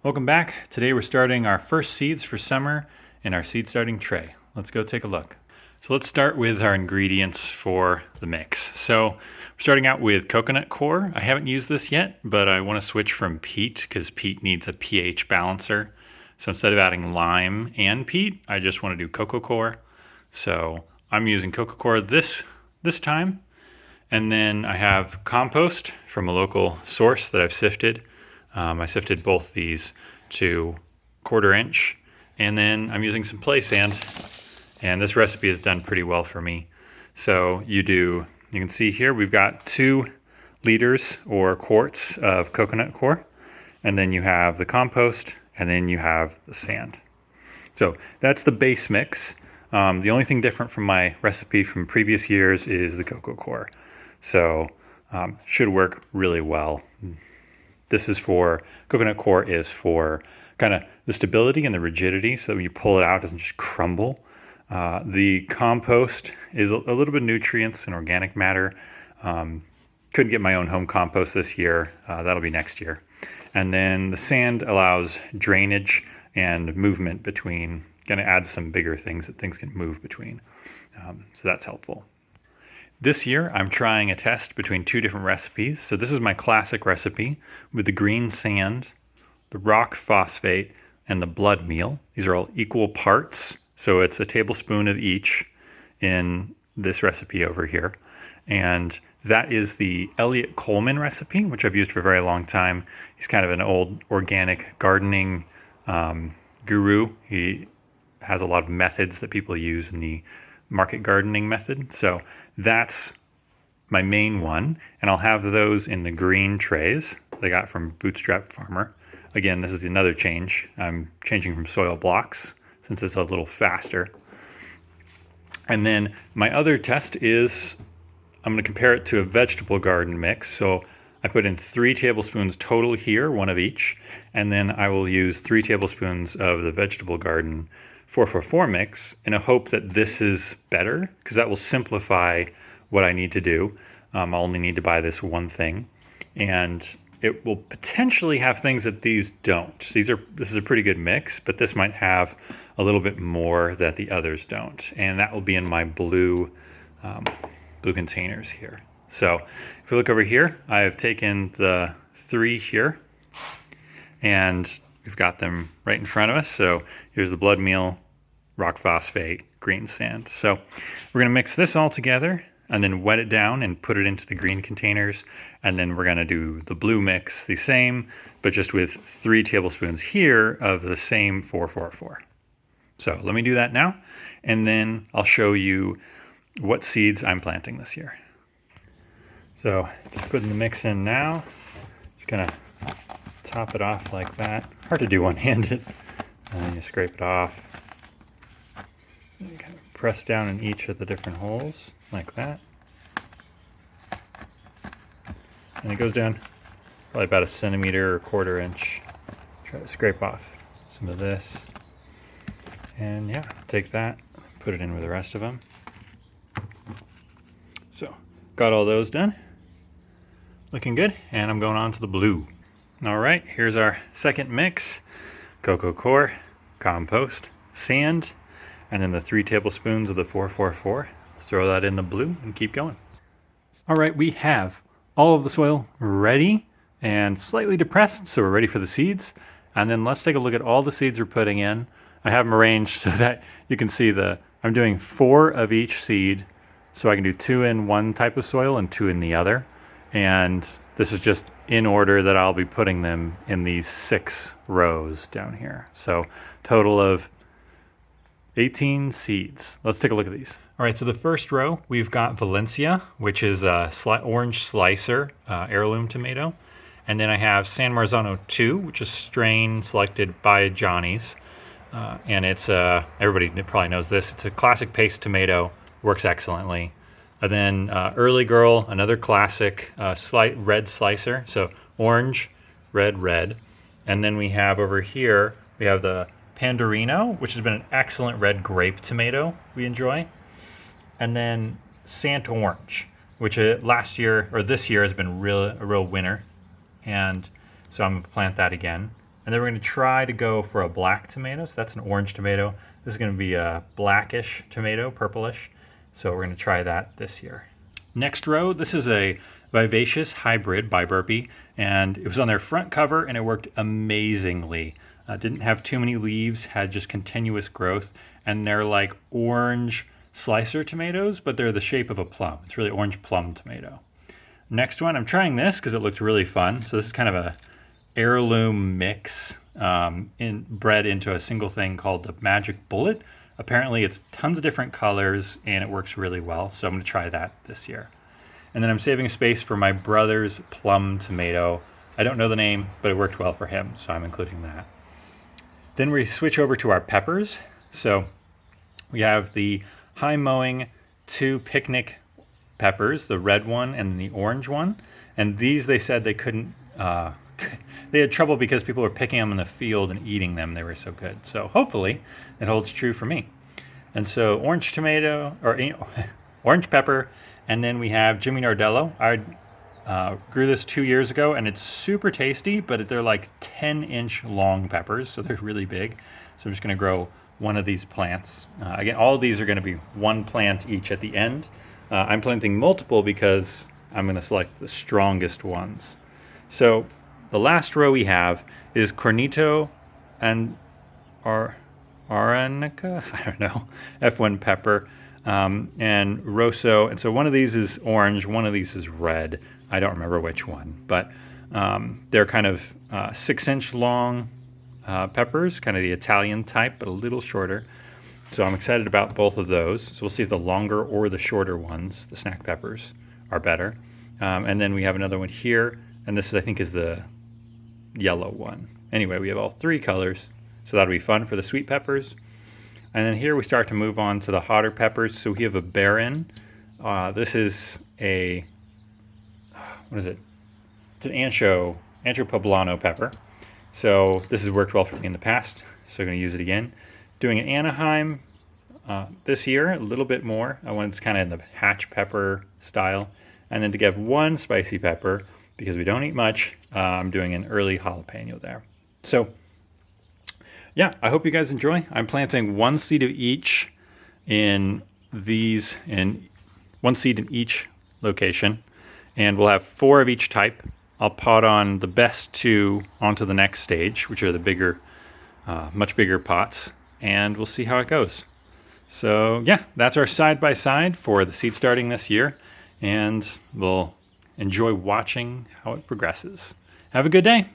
Welcome back. Today we're starting our first seeds for summer in our seed starting tray. Let's go take a look. So let's start with our ingredients for the mix. So we're starting out with coconut coir. I haven't used this yet, but I want to switch from peat because peat needs a pH balancer. So instead of adding lime and peat, I just want to do cocoa coir. So I'm using cocoa coir this time. And then I have compost from a local source that I've sifted. I sifted both these to 1/4 inch, and then I'm using some play sand, and this recipe is done pretty well for me. So you can see here we've got 2 liters or quarts of coconut coir, and then you have the compost, and then you have the sand. So that's the base mix. The only thing different from my recipe from previous years is the cocoa coir. So should work really well. Coconut coir is for kind of the stability and the rigidity, so when you pull it out, it doesn't just crumble. The compost is a little bit of nutrients and organic matter. Couldn't get my own home compost this year. That'll be next year. And then the sand allows drainage and movement between, going to add some bigger things that things can move between. So that's helpful. This year, I'm trying a test between 2 different recipes. So this is my classic recipe with the green sand, the rock phosphate, and the blood meal. These are all equal parts. So it's a tablespoon of each in this recipe over here. And that is the Elliot Coleman recipe, which I've used for a very long time. He's kind of an old organic gardening guru. He has a lot of methods that people use in the market gardening method. So that's my main one, and I'll have those in the green trays that I got from Bootstrap Farmer. Again, this is another change. I'm changing from soil blocks since it's a little faster. And then my other test is I'm going to compare it to a vegetable garden mix. So I put in 3 tablespoons total here, 1 of each, and then I will use 3 tablespoons of the vegetable garden 4-4-4 mix in a hope that this is better, because that will simplify what I need to do. I'll only need to buy this one thing, and it will potentially have things that these don't. This is a pretty good mix, but this might have a little bit more that the others don't, and that will be in my blue containers here. So if we look over here, I have taken the 3 here, and we've got them right in front of us. So here's the blood meal, rock phosphate, green sand. So we're going to mix this all together and then wet it down and put it into the green containers. And then we're going to do the blue mix the same, but just with 3 tablespoons here of the same 4-4-4. So let me do that now, and then I'll show you what seeds I'm planting this year. So just putting the mix in now. Just going to top it off like that. Hard to do one-handed. And then you scrape it off. And you kind of press down in each of the different holes like that. And it goes down probably about 1 centimeter or 1/4 inch. Try to scrape off some of this. And yeah, take that, put it in with the rest of them. So got all those done. Looking good. And I'm going on to the blue. All right, here's our second mix. Cocoa coir, compost, sand, and then the 3 tablespoons of the 4-4-4. Throw that in the blue and keep going. All right, we have all of the soil ready and slightly depressed, so we're ready for the seeds. And then let's take a look at all the seeds we're putting in. I have them arranged so that you can see I'm doing 4 of each seed, so I can do 2 in one type of soil and 2 in the other. And this is just in order that I'll be putting them in these 6 rows down here. So total of 18 seeds. Let's take a look at these. All right, so the first row, we've got Valencia, which is a orange slicer heirloom tomato. And then I have San Marzano 2, which is strain selected by Johnny's. And it's, everybody probably knows this, it's a classic paste tomato, works excellently. And then Early Girl, another classic slight red slicer. So orange, red, red. And then we have over here, we have the Pandorino, which has been an excellent red grape tomato we enjoy. And then Sant Orange, which last year or this year has been a real winner. And so I'm going to plant that again. And then we're going to try to go for a black tomato. So that's an orange tomato. This is going to be a blackish tomato, purplish. So we're going to try that this year. Next row, this is a Vivacious Hybrid by Burpee, and it was on their front cover and it worked amazingly. Didn't have too many leaves, had just continuous growth, and they're like orange slicer tomatoes, but they're the shape of a plum. It's really orange plum tomato. Next one, I'm trying this because it looked really fun. So this is kind of a heirloom mix bred into a single thing called the Magic Bullet. Apparently it's tons of different colors and it works really well. So I'm going to try that this year. And then I'm saving space for my brother's plum tomato. I don't know the name, but it worked well for him, so I'm including that. Then we switch over to our peppers. So we have the High Mowing 2 picnic peppers, the red one and the orange one. And these, they said they couldn't, they had trouble because people were picking them in the field and eating them. They were so good. So hopefully it holds true for me. And so orange tomato, or orange pepper, and then we have Jimmy Nardello. I grew this 2 years ago, and it's super tasty, but they're like 10-inch long peppers, so they're really big. So I'm just going to grow one of these plants. Again, all of these are going to be one plant each at the end. I'm planting multiple because I'm going to select the strongest ones. So the last row we have is Cornito and Aranica, I don't know, F1 pepper, and Rosso. And so one of these is orange, one of these is red. I don't remember which one, but they're kind of 6-inch long peppers, kind of the Italian type, but a little shorter. So I'm excited about both of those. So we'll see if the longer or the shorter ones, the snack peppers, are better. And then we have another one here, and this, I think, is the yellow one. Anyway, we have all three colors, so that'll be fun for the sweet peppers. And then here we start to move on to the hotter peppers. So we have a Baron. This is a, what is it? It's an ancho poblano pepper. So this has worked well for me in the past, so I'm going to use it again. Doing an Anaheim this year, a little bit more. I wanted it's kind of in the hatch pepper style. And then to get one spicy pepper, because we don't eat much, I'm doing an early jalapeno there. So yeah, I hope you guys enjoy. I'm planting one seed of each in these, and one seed in each location. And we'll have 4 of each type. I'll pot on the best 2 onto the next stage, which are the bigger, much bigger pots. And we'll see how it goes. So yeah, that's our side-by-side for the seed starting this year. And we'll enjoy watching how it progresses. Have a good day.